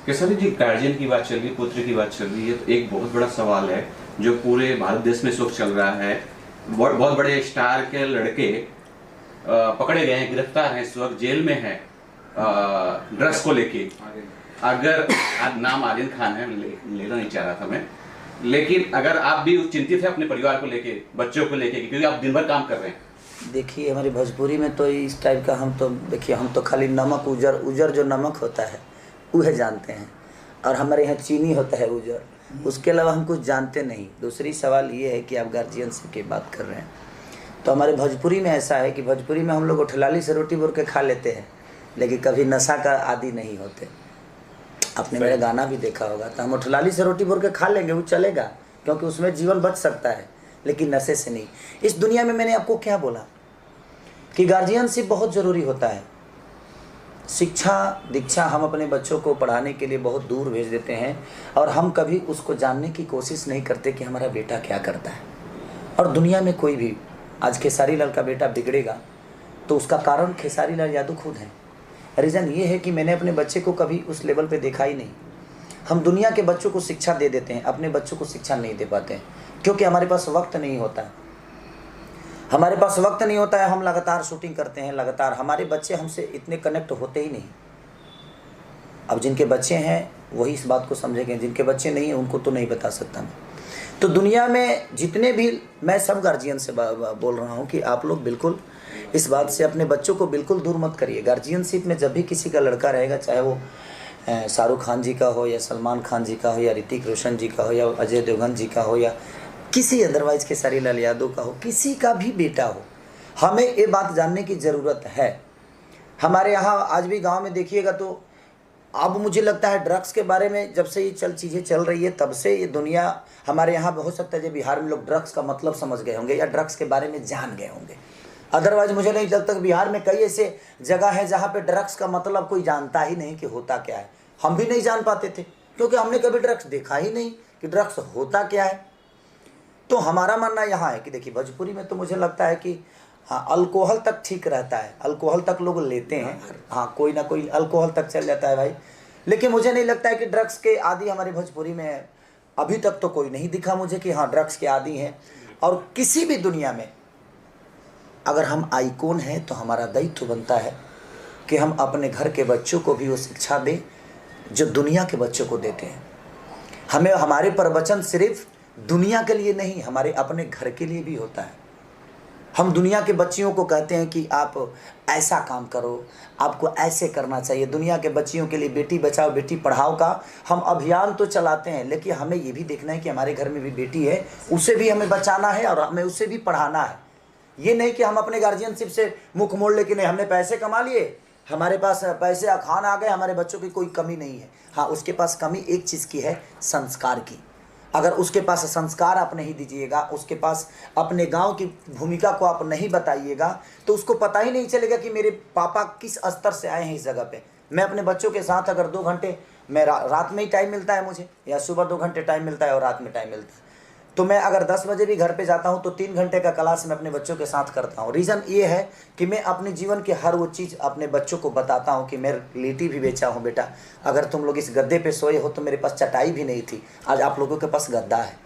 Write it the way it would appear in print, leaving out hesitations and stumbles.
केसरी जी, guardian की बात चल रही है, पुत्र की बात चल रही है, तो एक बहुत बड़ा सवाल है जो पूरे भारत देश में इस वक्त चल रहा है। बहुत बड़े स्टार के लड़के पकड़े गए हैं, गिरफ्तार हैं, इस वक्त जेल में हैं ड्रग्स को लेके। अगर नाम आर्यन खान है, लेना नहीं चाह रहा था मैं, लेकिन अगर आप भी चिंतित है अपने परिवार को लेके, बच्चों को लेके, क्योंकि आप दिन भर काम कर रहे हैं। देखिए, हमारी भोजपुरी में तो इस टाइप का हम तो खाली नमक उजर जो नमक होता है वह जानते हैं, और हमारे यहाँ चीनी होता है उजर, उसके अलावा हम कुछ जानते नहीं। दूसरी सवाल ये है कि आप गार्जियनशिप की बात कर रहे हैं, तो हमारे भोजपुरी में ऐसा है कि भोजपुरी में हम लोग उठलाली से रोटी बोर के खा लेते हैं, लेकिन कभी नशा का आदी नहीं होते। आपने मेरा गाना भी देखा होगा, तो हम उठलाली से रोटी बोर के खा लेंगे, वो चलेगा, क्योंकि उसमें जीवन बच सकता है, लेकिन नशे से नहीं। इस दुनिया में मैंने आपको क्या बोला कि गार्जियनशिप बहुत ज़रूरी होता है। शिक्षा दीक्षा हम अपने बच्चों को पढ़ाने के लिए बहुत दूर भेज देते हैं, और हम कभी उसको जानने की कोशिश नहीं करते कि हमारा बेटा क्या करता है। और दुनिया में कोई भी आज खेसारी लाल का बेटा बिगड़ेगा तो उसका कारण खेसारी लाल यादव खुद हैं। रीज़न ये है कि मैंने अपने बच्चे को कभी उस लेवल पे देखा ही नहीं। हम दुनिया के बच्चों को शिक्षा दे देते हैं, अपने बच्चों को शिक्षा नहीं दे पाते हैं, क्योंकि हमारे पास वक्त नहीं होता है। हमारे पास वक्त नहीं होता है, हम लगातार शूटिंग करते हैं, लगातार हमारे बच्चे हमसे इतने कनेक्ट होते ही नहीं। अब जिनके बच्चे हैं वही इस बात को समझेंगे, जिनके बच्चे नहीं हैं उनको तो नहीं बता सकता मैं। तो दुनिया में जितने भी, मैं सब गार्जियन से बोल रहा हूँ कि आप लोग बिल्कुल इस बात से अपने बच्चों को बिल्कुल दूर मत करिए। गार्जियनशिप में जब भी किसी का लड़का रहेगा, चाहे वो शाहरुख खान जी का हो, या सलमान खान जी का हो, या ऋतिक रोशन जी का हो, या अजय देवगन जी का हो, या किसी अदरवाइज खेसारी लाल यादव का हो, किसी का भी बेटा हो, हमें ये बात जानने की ज़रूरत है। हमारे यहाँ आज भी गांव में देखिएगा तो अब मुझे लगता है ड्रग्स के बारे में जब से ये चीज़ें चल रही है, तब से ये दुनिया हमारे यहाँ हो सकता है जो बिहार में लोग ड्रग्स का मतलब समझ गए होंगे, या ड्रग्स के बारे में जान गए होंगे। अदरवाइज मुझे नहीं लगता कि बिहार में कई ऐसे जगह है जहाँ पे ड्रग्स का मतलब कोई जानता ही नहीं कि होता क्या है। हम भी नहीं जान पाते थे, क्योंकि हमने कभी ड्रग्स देखा ही नहीं कि ड्रग्स होता क्या है। तो हमारा मानना यहाँ है कि देखिए, भोजपुरी में तो मुझे लगता है कि हाँ, अल्कोहल तक ठीक रहता है, अल्कोहल तक लोग लेते हैं, हाँ, कोई ना कोई अल्कोहल तक चल जाता है भाई। लेकिन मुझे नहीं लगता है कि ड्रग्स के आदी हमारे भोजपुरी में है। अभी तक तो कोई नहीं दिखा मुझे कि हाँ ड्रग्स के आदी हैं। और किसी भी दुनिया में अगर हम आइकॉन हैं तो हमारा दायित्व बनता है कि हम अपने घर के बच्चों को भी वो शिक्षा दें जो दुनिया के बच्चों को देते हैं। हमें हमारे प्रवचन सिर्फ दुनिया के लिए नहीं, हमारे अपने घर के लिए भी होता है। हम दुनिया के बच्चियों को कहते हैं कि आप ऐसा काम करो, आपको ऐसे करना चाहिए। दुनिया के बच्चियों के लिए बेटी बचाओ बेटी पढ़ाओ का हम अभियान तो चलाते हैं, लेकिन हमें ये भी देखना है कि हमारे घर में भी बेटी है, उसे भी हमें बचाना है और हमें उसे भी पढ़ाना है। ये नहीं कि हम अपने गार्जियनशिप से मुख मोड़ ले कि नहीं, हमने पैसे कमा लिए, हमारे पास पैसे खान आ गए, हमारे बच्चों की कोई कमी नहीं है। हाँ, उसके पास कमी एक चीज़ की है, संस्कार की। अगर उसके पास संस्कार आप नहीं दीजिएगा, उसके पास अपने गांव की भूमिका को आप नहीं बताइएगा, तो उसको पता ही नहीं चलेगा कि मेरे पापा किस स्तर से आए हैं इस जगह पे। मैं अपने बच्चों के साथ अगर 2 घंटे, मैं रात में ही टाइम मिलता है मुझे, या सुबह 2 घंटे टाइम मिलता है और रात में टाइम मिलता है, तो मैं अगर 10 बजे भी घर पे जाता हूँ तो 3 घंटे का क्लास मैं अपने बच्चों के साथ करता हूँ। रीज़न ये है कि मैं अपने जीवन के हर वो चीज़ अपने बच्चों को बताता हूँ कि मैं लिट्टी भी बेचा हूँ बेटा, अगर तुम लोग इस गद्दे पे सोए हो तो मेरे पास चटाई भी नहीं थी, आज आप लोगों के पास गद्दा है।